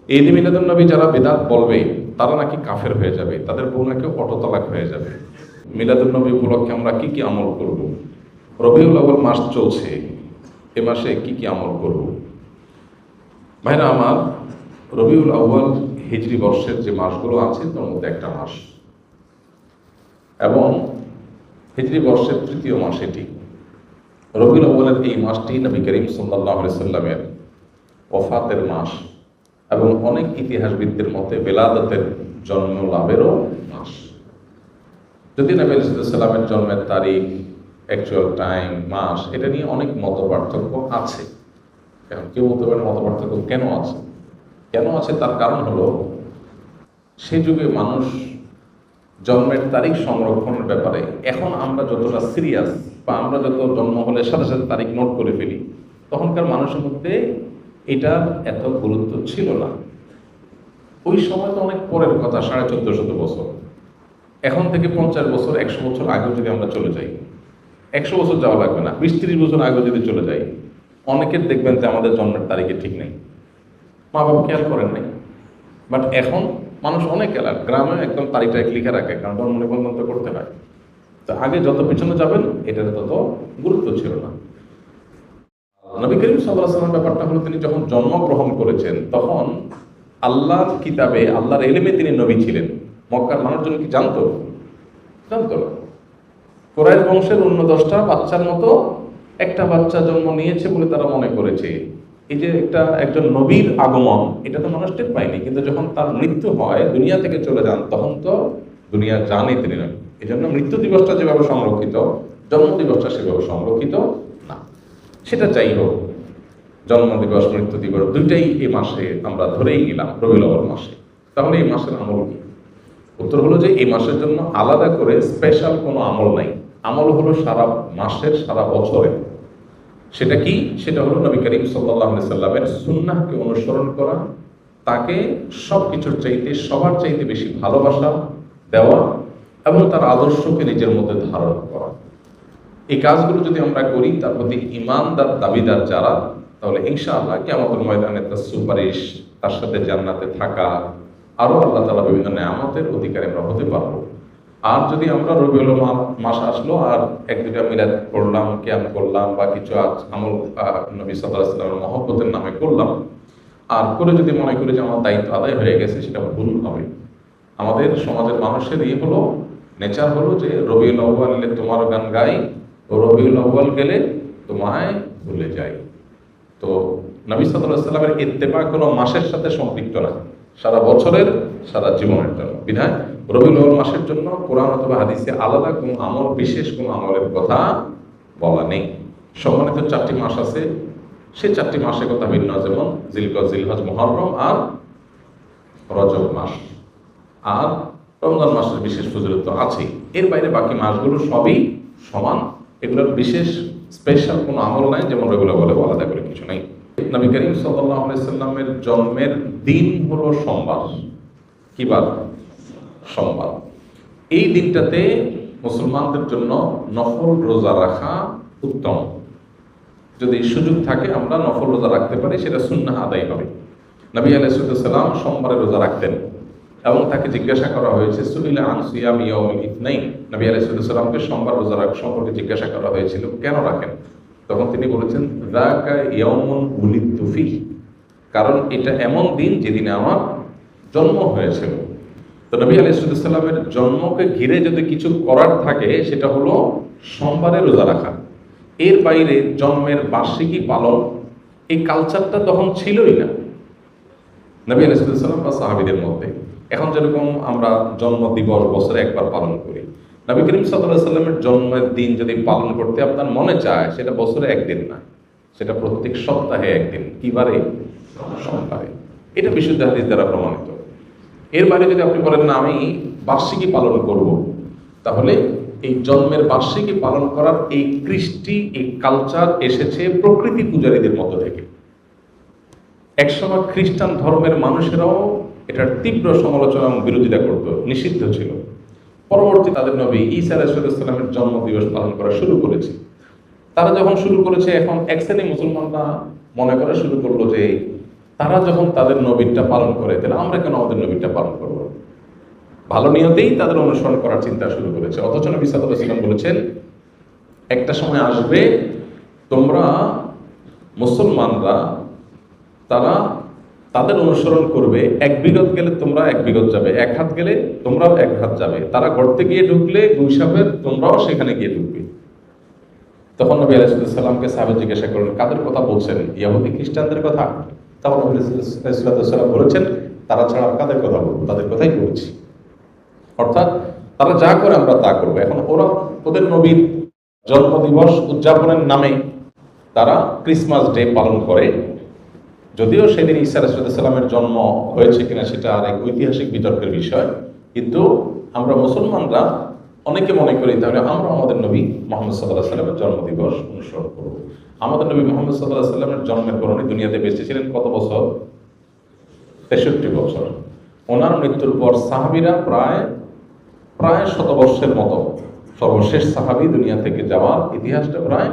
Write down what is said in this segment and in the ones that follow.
ঈদ মিলাদুন নবী যারা বিদআত বলবে তারা নাকি কাফের হয়ে যাবে, তাদের বউ নাকি অটোতালাক হয়ে যাবে। মিলাদুন নবী উপলক্ষে আমরা কি কি আমল করব? রবিউল আউয়াল মাস চলছে, এ মাসে কি কি আমল করব? ভাইরা আমার, রবিউল আউয়াল হিজরি বর্ষের যে মাসগুলো আছে তার মধ্যে একটা মাস, এবং হিজরি বর্ষের তৃতীয় মাস এটি। রবিউল আউয়ালের এই মাসটি নবী করিম সাল্লাল্লাহু আলাইহি সাল্লামের ওফাতের মাস, এবং অনেক ইতিহাসবিদদের মতে বেলাদতের জন্ম লাভেরও মাস। যদি নবী আলাইহিস সালামের জন্মের তারিখ, অ্যাকচুয়াল টাইম, মাস, এটা নিয়ে অনেক মত পার্থক্য আছে। এখন কেউ বলতে পারেন মত পার্থক্য কেন আছে? কেন আছে তার কারণ হলো, সে যুগে মানুষ জন্মের তারিখ সংরক্ষণের ব্যাপারে এখন আমরা যতটা সিরিয়াস, বা আমরা যত জন্ম হলে সাথে সাথে তারিখ নোট করে ফেলি, তখনকার মানুষের মধ্যে এটার এত গুরুত্ব ছিল না। ওই সময় তো অনেক পরের কথা, 1450 বছর। এখন থেকে 50 বছর, 100 বছর আগেও যদি আমরা চলে যাই, 100 বছর যাওয়া লাগবে না, 20-30 বছর আগেও যদি চলে যাই, অনেকের দেখবেন যে আমাদের জন্মের তারিখে ঠিক নেই, মা বাবা খেয়াল করেন নাই। বাট এখন মানুষ অনেক এলাকা গ্রামে একদম তারিখটা লিখে রাখে, কারণ জন্ম নিবন্ধন তো করতে হয়। তো আগে যত পিছনে যাবেন এটার তত গুরুত্ব ছিল না। নবী করিম সাল্লাল্লাহু আলাইহি ওয়াসাল্লাম ব্যাপারটা হলো, তিনি যখন জন্মগ্রহণ করেছেন তখন আল্লাহর কিতাবে, আল্লাহর এলেমে তিনি নবী ছিলেন। মক্কার মানুষজন কি জানতো? জানতো না। কুরাইশ বংশের অন্য 10টা বাচ্চার মতো একটা বাচ্চা জন্ম নিয়েছে বলে তারা মনে করেছে। এই যে একজন নবীর আগমন, এটা তো মানুষ টের পায়নি, কিন্তু যখন তার মৃত্যু হয়, দুনিয়া থেকে চলে যান, তখন তো দুনিয়া জানে তিনি নবী। এই জন্য মৃত্যু দিবসটা যেভাবে সংরক্ষিত, জন্ম দিবসটা সেভাবে সংরক্ষিত না। সেটা যাই হোক, জন্ম দিবস, মৃত্যু দিবস দুইটাই এই মাসে আমরা ধরেই নিলাম, রবিউল আউয়াল মাসে। তাহলে এই মাসের আমল কি? উত্তর হলো যে এই মাসের জন্য আলাদা করে স্পেশাল কোনো আমল নাই। আমল হলো সারা মাসের, সারা বছরের। সেটা কি? সেটা হলো নবী করিম সাল্লাল্লাহু আলাইহি সাল্লামের সুন্নাহকে অনুসরণ করা, তাকে সব কিছুর চাইতে, সবার চাইতে বেশি ভালোবাসা দেওয়া, এবং তার আদর্শকে নিজের মধ্যে ধারণ করা। এই কাজগুলো যদি আমরা করি, তার প্রতি ঈমানদার দাবিদার যারা, তাহলে ইনশাআল্লাহ কিয়ামতের ময়দানে তার সুপারিশ, তার সাথে জান্নাতে থাকা, আরো আল্লাহ তাআলা বিভিন্ন নেয়ামতের অধিকারী আমরা হতে পারবো। আর যদি আমরা রবিউল মাস আসলো আর 1-2টা মিলাদ করলাম, কিয়াম করলাম, বা কিছু আমল নবী সাল্লাল্লাহু আলাইহি ওয়াসাল্লামের মহব্বতের নামে করলাম, আর করে যদি মনে করি যে আমার দায়িত্ব আদায় হয়ে গেছে, সেটা ভুল হবে। আমাদের সমাজের মানুষের হলো, নেচার হলো যে রবিউল আউয়ালে তোমার গান গাই, ও রবিউল আউয়াল গেলে তোমায় ভুলে যাই। তো নবী সাল্লাল্লাহু আলাইহি ওয়াসাল্লামের ইত্তেবা কোনো মাসের সাথে সম্পৃক্ত না, সারা বছরের, সারা জীবনের জন্য। বিধায় রবিউল আউয়াল মাসের জন্য কোরআন অথবা হাদিসে আলাদা কোনো আমল, বিশেষ কোনো আমলের কথা বলা নেই। সম্মানিত 4টি মাস আছে, সেই 4টি মাসের কথা ভিন্ন, যেমন জিলকদ, জিলহজ, মুহররম আর রজব মাস। আর রমজান মাসের বিশেষ ফজিলত তো আছেই। এর বাইরে বাকি মাসগুলো সবই সমান, এগুলোর বিশেষ স্পেশাল কোনো আমল নাই, যেমন রবিউল আউয়ালে আলাদা করে কিছু নেই। নবী করিম সাল্লাল্লাহু আলাইহি সাল্লামের জন্মের দিন হলো সোমবার। কি বার? সোমবার। এই দিনটাতে মুসলমানদের জন্য নফল রোজা রাখা উত্তম। যদি সুযোগ থাকে আমরা নফল রোজা রাখতে পারি, সেটা সুন্নাহ আদায় হবে। নবী আলাইহিস সালাম সোমবারে রোজা রাখতেন, এবং তাকে জিজ্ঞাসা করা হয়েছে, সুইলা আন সিয়াম ইয়াউমিল ইথনাইন, নবী আলাইহিস সালামকে সোমবার রোজা রাখা সম্পর্কে জিজ্ঞাসা করা হয়েছিল, কেন রাখেন? তখন তিনি বলেছেন, যাকা ইয়াউমুন উলিদতু ফিহি, কারণ এটা এমন দিন যেদিনে আমার জন্ম হয়েছিল। তো নবী আলাইহিস সালামের জন্মকে ঘিরে যদি কিছু করার থাকে, সেটা হলো সোমবারে রোজা রাখা। এর বাইরে জন্মের বার্ষিকী পালন, এই কালচারটা তখন ছিলই না নবী আলাইহিস সালাম বা সাহাবীদের মধ্যে। এখন যেরকম আমরা জন্ম দিবস বছরে একবার পালন করি, নবী করিম সাল্লাল্লাহু আলাইহি সাল্লামের জন্মের দিন যদি পালন করতে আপনার মনে চায়, সেটা বছরে একদিন না, সেটা প্রত্যেক সপ্তাহে একদিন। কি বারে? সোমবারে। এটা বিশুদ্ধ হাদিস দ্বারা প্রমাণিত। এর বাইরে যদি আপনি বলেন না আমি বার্ষিকী পালন করব, তাহলে এই জন্মের বার্ষিকী পালন করার এই কৃষ্টি, এই কালচার এসেছে প্রকৃতি পূজারীদের মধ্য থেকে। একসময় খ্রিস্টান ধর্মের মানুষেরাও এটার তীব্র সমালোচনা এবং বিরোধিতা করত, নিষিদ্ধ ছিল। পরবর্তী তাদের নবী ঈসা আলাইহিস সালামের জন্ম দিবস পালন করা শুরু করেছে। তারা যখন শুরু করেছে, এখন এক শ্রেণী মুসলমানরা মনে করা শুরু করলো যে তারা যখন তাদের নবীটা পালন করে, তাহলে আমরা কেন আমাদের নবীটা পালন করব? ভালো নিয়তেই তাদের অনুসরণ করার চিন্তা শুরু করেছে। অথচ নবী সাল্লাল্লাহু আলাইহি ওয়াসাল্লাম বলেছেন, একটা সময় আসবে তোমরা মুসলমানরা তারা তাদের অনুসরণ করবে, 1 বিঘত গেলে তোমরা 1 বিঘত যাবে, 1 হাত গেলে তোমরাও 1 হাত যাবে, তারা গর্তে গিয়ে ঢুকলে 2 সাপের তোমরাও সেখানে গিয়ে ঢুকবে। তখন নবী আলাইহিস সালামকে সাহাবা জিজ্ঞাসা করলেন, কাদের কথা বলছেন? ইহুদি খ্রিস্টানদের কথা? তখন নবী আলাইহিস সালাম বলেছেন, তারা ছাড়া আর কাদের কথা বলবো? তাদের কথাই বলছি। অর্থাৎ তারা যা করে আমরা তা করবো। এখন ওদের নবীর জন্মদিবস উদযাপনের নামে তারা ক্রিসমাস ডে পালন করে, যদিও সেদিন ঈসা আলাইহিস সালামের জন্ম হয়েছে কিনা সেটা আর এক ঐতিহাসিক বিতর্কের বিষয়, কিন্তু আমরা মুসলমানরা অনেকে মনে করি তাহলে আমরা আমাদের নবী মুহাম্মদ সাল্লাল্লাহু আলাইহি সাল্লামের জন্মদিবস অনুসরণ করব। আমাদের নবী মুহাম্মদ সাল্লাল্লাহু আলাইহি সাল্লামের জন্মের পর উনি দুনিয়াতে বেঁচে ছিলেন কত বছর? 63 বছর। ওনার মৃত্যুর পর সাহাবীরা প্রায় শতবর্ষের মতো, সর্বশেষ সাহাবী দুনিয়া থেকে যাওয়ার ইতিহাসটা প্রায়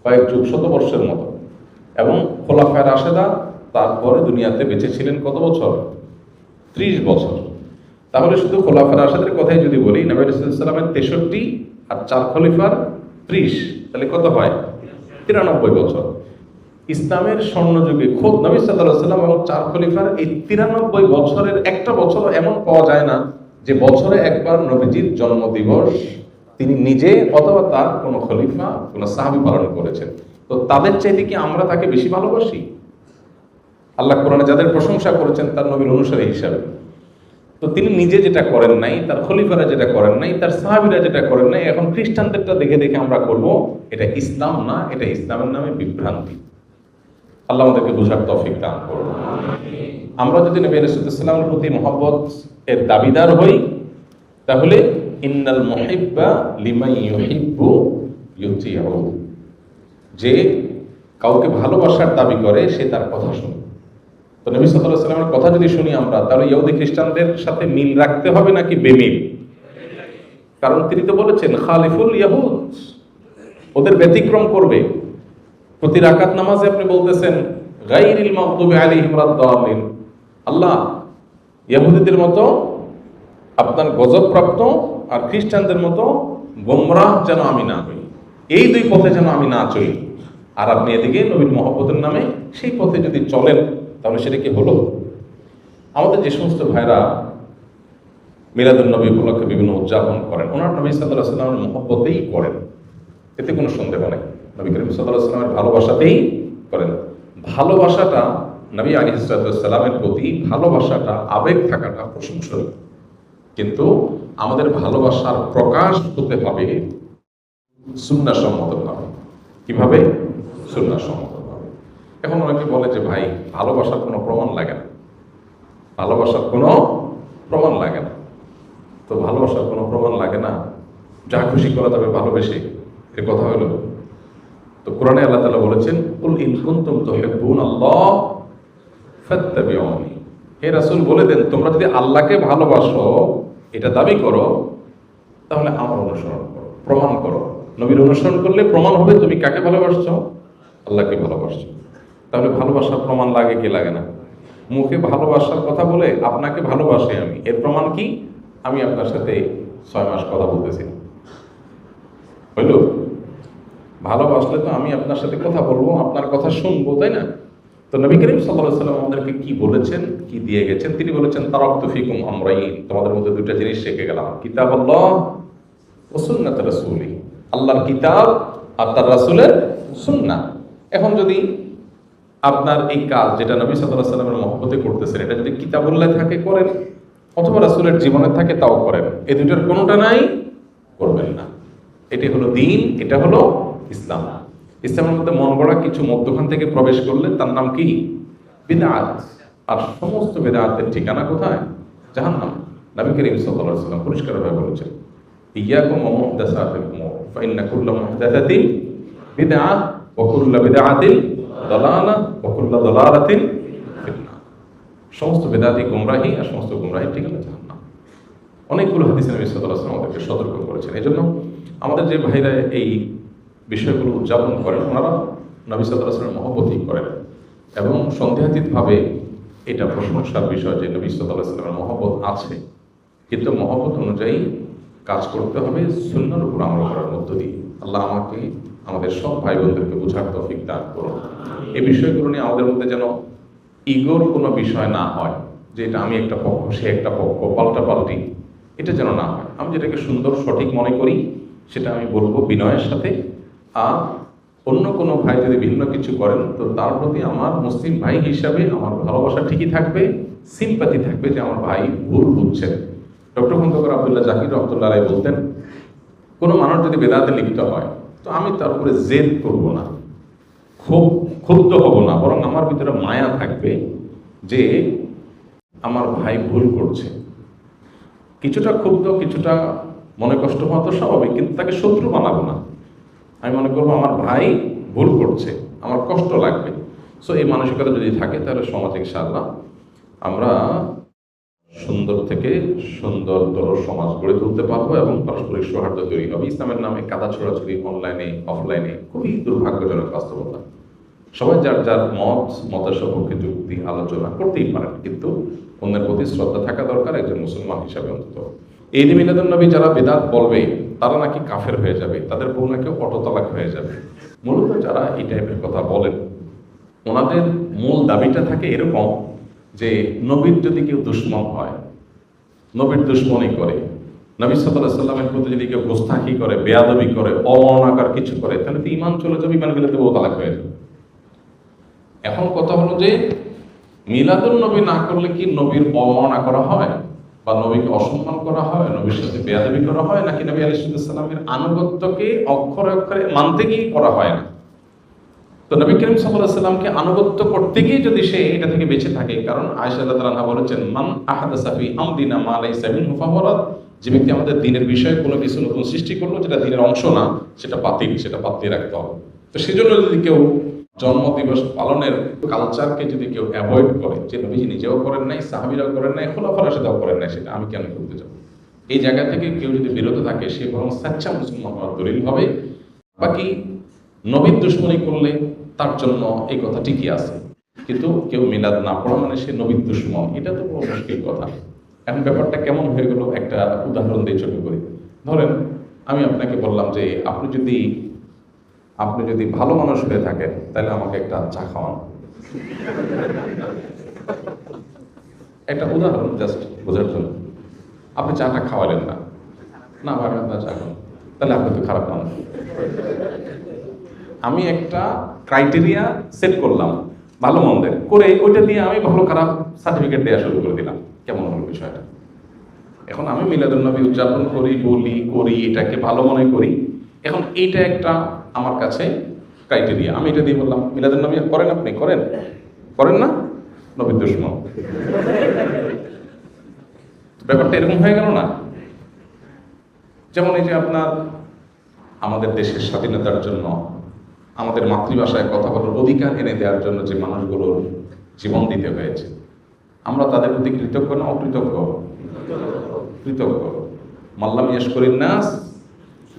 কয়েক যুগ, শতবর্ষের মতো। এবং খোলাফায়ে রাশেদা তারপরে দুনিয়াতে বেঁচে ছিলেন কত বছর? 30 বছর। তাহলে শুধু খোলাফায়ে রাশেদের কথাই যদি বলি, নবী সাল্লাল্লাহু আলাইহি সাল্লামের 63 আর 4 খলিফার 30, তাহলে কত হয়? 93 বছর। ইসলামের স্বর্ণযুগে খোদ নবী সাল্লাল্লাহু আলাইহি সাল্লাম এবং 4 খলিফার এই 93 বছরের একটা বছর এমন পাওয়া যায় না যে বছরে একবার নবীজির জন্মদিবস তিনি নিজে অথবা তার কোনো খলিফা, কোনো সাহাবী পালন করেছেন। তো তাদের চাইতে কি আমরা তাকে বেশি ভালোবাসি? আল্লাহ কোরআনে যাদের প্রশংসা করেছেন তার নবীর অনুসারী হিসাবে, তো তিনি নিজে যেটা করেন নাই, তার খলিফারা যেটা করেন নাই, তার সাহাবীরা যেটা করেন নাই, এখন খ্রিস্টানদেরটা দেখে দেখে আমরা করব, এটা ইসলাম না, এটা ইসলামের নামে বিভ্রান্তি। আল্লাহ আমাদেরকে বোঝার তৌফিক দান করুন। আমরা যদি নবী আলাইহিস সালামের প্রতি মহব্বত এর দাবিদার হই, তাহলে ইন্নাল মুহিব্বা লিমান ইউহিব্বু ইউতিউ, যে কাউকে ভালোবাসার দাবি করে সে তার কথা শুনে। তো নবী সাল্লাল্লাহু আলাইহি ওয়াসাল্লামের কথা যদি শুনি আমরা, তাহলে ইহুদি খ্রিস্টানদের সাথে মিল রাখতে হবে নাকি বেমিল? কারণ তিনি তো বলেছেন খালিফুল ইয়াহুদ, ওদের ব্যতিক্রম করবে। প্রতি রাকাত নামাজে আপনি বলতেছেন গায়রিল মাগদুবি আলাইহিম ওয়াদ-দাল্লিন, আল্লাহ ইহুদিদের মতো আপনার গজবপ্রাপ্ত আর খ্রিস্টানদের মতো গোমরাহ যেন আমি না হই, এই 2 পথে যেন আমি না চলি। আর আপনি এদিকে নবীর মহব্বতের নামে সেই পথে যদি চলেন, তাহলে সেটা কি হলো? আমাদের যে সমস্ত ভাইরা মিলাদুন নবী উপলক্ষে বিভিন্ন উদযাপন করেন, ওনার নবী সাল্লাল্লাহু আলাইহি ওয়াসাল্লামের মহব্বতেই করেন, এতে কোনো সন্দেহ নেই। নবী করিম সাল্লাল্লাহু আলাইহি ওয়াসাল্লামের ভালোবাসাতেই করেন। ভালোবাসাটা নবী আলাইহিস সালামের প্রতি ভালোবাসাটা, আবেগ থাকাটা প্রশংসনীয়, কিন্তু আমাদের ভালোবাসার প্রকাশ হতে হবে সুন্নাহসম্মতভাবে। কিভাবে? সুন্নাহসম্মতভাবে। এখন অনেকে বলে যে ভাই ভালোবাসার কোনো প্রমাণ লাগে না, ভালোবাসার কোনো প্রমাণ লাগে না। তো ভালোবাসার কোনো প্রমাণ লাগে না, যা খুশি করা যাবে ভালোবেসে, এর কথা হলো। তো কোরআনে আল্লাহ তাআলা বলেছেন, কুল ইন কুনতুম তুহিব্বুনাল্লাহ ফাত্তাবিউনি, হে রাসূল বলে দেন তোমরা যদি আল্লাহকে ভালোবাসো, এটা দাবি করো, তাহলে আমার অনুসরণ করো, প্রমাণ করো। নবীর অনুসরণ করলে প্রমাণ হবে তুমি কাকে ভালোবাসছো? আল্লাহকে ভালোবাসছো। তাহলে ভালোবাসার প্রমাণ লাগে কি লাগে না? মুখে ভালোবাসার কথা বলে আপনাকে ভালোবাসি আমি, এর প্রমাণ কি? আমি আপনার সাথে 6 মাস কথা বলতেছি, হইল? ভালোবাসলে তো আমি আপনার সাথে কথা বলবো, আপনার কথা শুনবো, তাই না? তো নবী করিম সাল্লাল্লাহু আলাইহি ওয়াসাল্লাম আমাদেরকে কি বলেছেন, কি দিয়ে গেছেন? তিনি বলেছেন তারাকতু ফিকুম আমরাইন, তোমাদের মধ্যে 2টা জিনিস রেখে গেলাম, কিতাবুল্লাহ ওয়া সুন্নাত রাসূলি, আল্লাহর কিতাব আর তার রাসূলের সুন্নাহ। এখন যদি আপনার এই কাজ যেটা নবী সাল্লাল্লাহু আলাইহি ওয়াসাল্লামের মহব্বতে করতেছেন, এটা যদি কিতাবুল্লাহ থাকে করেন, অথবা রাসূলের জীবনে থাকে তাও করেন, এই দুটোর কোনোটা নাই করবেন না। এটি হলো দ্বীন, এটা হলো ইসলাম। ইসলামের মধ্যে মন গড়া কিছু মধ্যখান থেকে প্রবেশ করলে তার নাম কি? বিদআত। আর সমস্ত বিদআতের ঠিকানা কোথায়? জাহান্নাম। নবী করিম সাল্লাল্লাহু আলাইহি ওয়াসাল্লাম পরিষ্কারভাবে বলেছেন, ইয়াকুম ওয়া মুহদাসাতিল উমুর ফাইন্না কুল্লা মুহদাসাতিন বিদআহ ওয়া কুল্লা বিদআতিন দালালাহ ওয়া কুল্লা দালালাতিন ফিন্নার। সমস্ত বিদআতি গোমরাহি, আর সমস্ত গোমরাহির ঠিকানা জাহান্নাম। অনেকগুলো হাদিসে নবী সাল্লাল্লাহু আলাইহি ওয়াসাল্লাম আমাদেরকে সতর্ক করেছেন। এজন্য আমাদের যে ভাইরা এই বিষয়গুলো উদযাপন করেন, ওনারা নবী সাল্লাল্লাহু আলাইহি ওয়াসাল্লামের মহব্বতই করেন। এবং সন্দেহাতীতভাবে এটা প্রশংসার বিষয় যে নবী সাল্লাল্লাহু আলাইহি ওয়াসাল্লামের মহব্বত আছে, কিন্তু মহব্বত অনুযায়ী কাজ করতে হবে সুন্নাহর উপর আমল করার মধ্য দিয়ে। আল্লাহ আমাকে আমাদের সব ভাই বোনদেরকে বোঝার তৌফিক দান করুন। এই বিষয়গুলো নিয়ে আমাদের মধ্যে যেন ইগোর কোনো বিষয় না হয়, যে এটা আমি একটা পক্ষ সে একটা পক্ষ, পাল্টাপাল্টি, এটা যেন না হয়। আমি যেটাকে সুন্দর সঠিক মনে করি সেটা আমি বলবো বিনয়ের সাথে। আর অন্য কোনো ভাই যদি ভিন্ন কিছু করেন তো তার প্রতি আমার মুসলিম ভাই হিসাবে আমার ভালোবাসা ঠিকই থাকবে, সিম্পাথি থাকবে যে আমার ভাই ভুল বুঝছেন। ডক্টর খন্দকার আব্দুল্লাহ জাকির রহমতুল্লাহ আলাইহি বলতেন, কোনো মানুষ যদি বেদাতে লিপ্ত হয় তো আমি তার উপরে জেদ করব না, ক্ষুব্ধ হব না, বরং আমার ভিতরে মায়া থাকবে যে আমার ভাই ভুল করছে। কিছুটা ক্ষুব্ধ, কিছুটা মনে কষ্ট হওয়া তো স্বাভাবিক, কিন্তু তাকে শত্রু বানাবো না। আমি মনে করবো আমার ভাই ভুল করছে, আমার কষ্ট লাগবে। সো এই মানসিকতা যদি থাকে তাহলে সমাজে ইনশাআল্লাহ আমরা সুন্দর থেকে সুন্দরতর সমাজ গড়ে তুলতে পারবো এবং পারস্পরিক সৌহার্দ্য তৈরি হবে। ইসলামের নামে কাদা ছোড়াছড়ি অনলাইনে অফলাইনে খুবই দুর্ভাগ্যজনক বাস্তবতা। সবাই যার যার মতের সপক্ষে যুক্তি আলোচনা করতেই পারেন, কিন্তু অন্যের প্রতি শ্রদ্ধা থাকা দরকার একজন মুসলমান হিসাবে অন্তত। এই মিলাদুন নবী যারা বেদাত বলবে তারা নাকি কাফের হয়ে যাবে, তাদের বউ নাকি অটোতালাক হয়ে যাবে। মূলত যারা এই টাইপের কথা বলেন ওনাদের মূল দাবিটা থাকে এরকম যে নবীর যদি কেউ দুশ্মন হয়, নবীর দুশ্মনী করে, নবী সাল্লাল্লাহু আলাইহি সাল্লামের প্রতি যদি কেউ গোস্তাখি করে, বেয়াদবি করে, অমর্ণাকার কিছু করে, তাহলে তো ঈমান চলে যাবে, ঈমান গেলে তো বউ তালাক হয়ে যাবে। এখন কথা হলো যে মিলাদুন নবী না করলে কি নবীর অবমাননা করা হয় বা নবীকে অসম্মান করা হয়, নবীর সাথে বেয়াদবি করা হয়, নাকি নবী আলাইহিস সালামের আনুগত্যকে অক্ষরে অক্ষরে মানতে গিয়ে করা হয় না? তো নবী করিম সাল্লাল্লাহু আলাইহি সাল্লামকে আনুগত্য করতে গিয়ে যদি সে এটা থেকে বেঁচে থাকে, কারণ আয়েশা রাদিয়াল্লাহু আনহা বলেছেন, মান আহাদাসা ফি আমরিনা মা লাইসা মিনহু ফাহুয়া রাদ, যে ব্যক্তি আমাদের দ্বীনের বিষয়ে কোনো কিছু নতুন সৃষ্টি করলো যেটা দ্বীনের অংশ না, সেটা বাতিল, সেটা বাদ দিয়ে রাখতে হবে। তো সেজন্য যদি কেউ জন্মদিবস পালনের কালচারকে যদি কেউ অ্যাভয়েড করে, যে নবীজি নিজেও করেন নাই, সাহাবীরাও করেন নাই, খোলাফা রাশিদাও করেন নাই, সেটা আমি কেন করতে যাব, এই জায়গা থেকে কেউ যদি বিরত থাকে সে বরং সাচ্চা মুসলমান হওয়ার দলিল হবে। বাকি নবীর দুশ্মনী করলে তার জন্য এই কথা ঠিকই আছে, কিন্তু কেউ মিলাদ না পড়া মানে সে নবীর দুশ্মন, এটা তো বড় মুশকিল কথা। এখন ব্যাপারটা কেমন হয়ে গেল একটা উদাহরণ দিয়ে চোখে করি। ধরেন আমি আপনাকে বললাম যে আপনি যদি ভালো মানুষ হয়ে থাকেন তাহলে আমাকে একটা চা খাওয়ান। একটা উদাহরণ জাস্ট বোঝার জন্য। আপনি চাটা খাওয়ালেন না, না ভাই আপনার চা খান, তাহলে আপনি তো খারাপ মানুষ। আমি একটা ক্রাইটেরিয়া সেট করলাম ভালো মন্দের, করে ওইটা দিয়ে আমি ভালো খারাপ সার্টিফিকেট দেওয়া শুরু করে দিলাম। কেমন হলো বিষয়টা? এখন আমি মিলাদুন নবী উদযাপন করি, বলি, করি, এটাকে ভালো মনে করি। এখন এইটা একটা আমার কাছে ক্রাইটেরিয়া। আমি এটা দিয়ে বললাম মিলাদুন নবী করেন, আপনি করেন না, নবীর দুশমন। ব্যাপারটা এরকম হয়ে গেল না? যেমন এই যে আপনার আমাদের দেশের স্বাধীনতার জন্য, আমাদের মাতৃভাষায় কথা বলার অধিকার এনে দেওয়ার জন্য যে মানুষগুলোর জীবন দিতে হয়েছে, আমরা তাদের প্রতি কৃতজ্ঞ না অকৃতজ্ঞ? কৃতজ্ঞ। মাল্লাম ইয়াশকুরিন নাস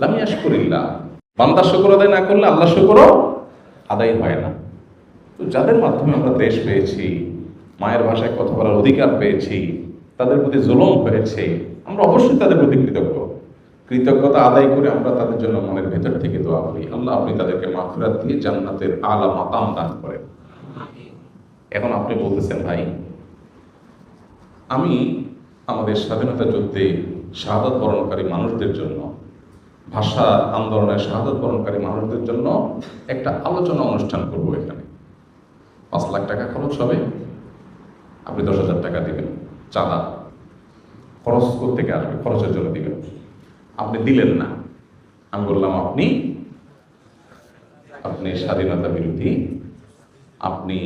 লাম ইয়াশকুরিল্লাহ। বান্দা শুকর আদায় না করলে আল্লাহ শুকরও আদায় হয় না। তো যাদের মাধ্যমে আমরা দেশ পেয়েছি, মায়ের ভাষায় কথা বলার অধিকার পেয়েছি, তাদের প্রতি জুলুম হয়েছে, আমরা অবশ্যই তাদের প্রতি কৃতজ্ঞ। কৃতজ্ঞতা আদায় করে আমরা তাদের জন্য মনের ভেতর থেকে দোয়া করি, আল্লাহ আপনি তাদেরকে মাগফিরাত দিয়ে জান্নাতের আলা মাকাম দান করেন। এখন আপনি বলতেছেন ভাই আমি আমাদের স্বাধীনতা যুদ্ধে শাহাদাত বরণকারী মানুষদের জন্য, ভাষা আন্দোলনের শাহাদাত বরণকারী মানুষদের জন্য একটা আলোচনা অনুষ্ঠান করব। এখানে 5 লাখ টাকা খরচ হবে, আপনি 10,000 টাকা দিবেন চাঁদা। খরচ থেকে আসবে, খরচের জন্য দিবেন। আপনি দিলেন না, আমি বললাম আপনি স্বাধীনতা বিরোধী, আপনি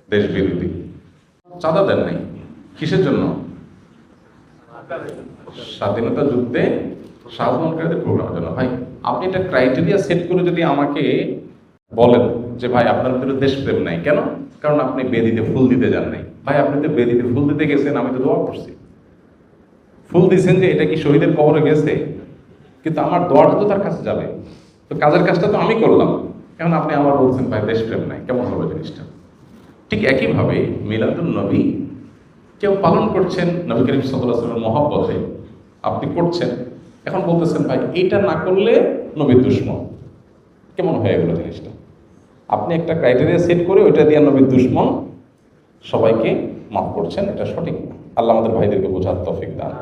দেশ বিরোধী। চাঁদা দেন নাই কিসের জন্য? স্বাধীনতা যুদ্ধে শাহাদাতকারীদের প্রোগ্রামের জন্য। ভাই আপনি একটা ক্রাইটেরিয়া সেট করে যদি আমাকে বলেন যে ভাই আপনার ভিতরে দেশপ্রেম নাই, কেন? কারণ আপনি বেদিতে ফুল দিতে যান নাই। ভাই আপনি তো বেদিতে ফুল দিতে গেছেন, আমি তো দোয়া করছি। ফুল দিয়েছেন যে এটা কি শহীদের কবরে গেছে, কিন্তু আমার দোয়াটা তো তার কাছে যাবে। তো কাজের কাজটা তো আমি করলাম, এখন আপনি আমার বলছেন ভাই দেশপ্রেম নাই, কেমন হবে জিনিসটা? ঠিক একইভাবে মিলাদুন নবী কেউ পালন করছেন নবী করিম সাল্লাল্লাহু আলাইহি ওয়াসাল্লামের মহব্বতে, আপনি করছেন, এখন বলতেছেন ভাই এটা না করলে নবীর দুশমন, কেমন হয়ে গেল জিনিসটা? আপনি একটা ক্রাইটেরিয়া সেট করে ওইটা দিয়ে নবীর দুশমন সবাইকে মাফ করছেন, এটা সঠিক না। আল্লাহ আমাদের ভাইদেরকে বোঝার তৌফিক দান।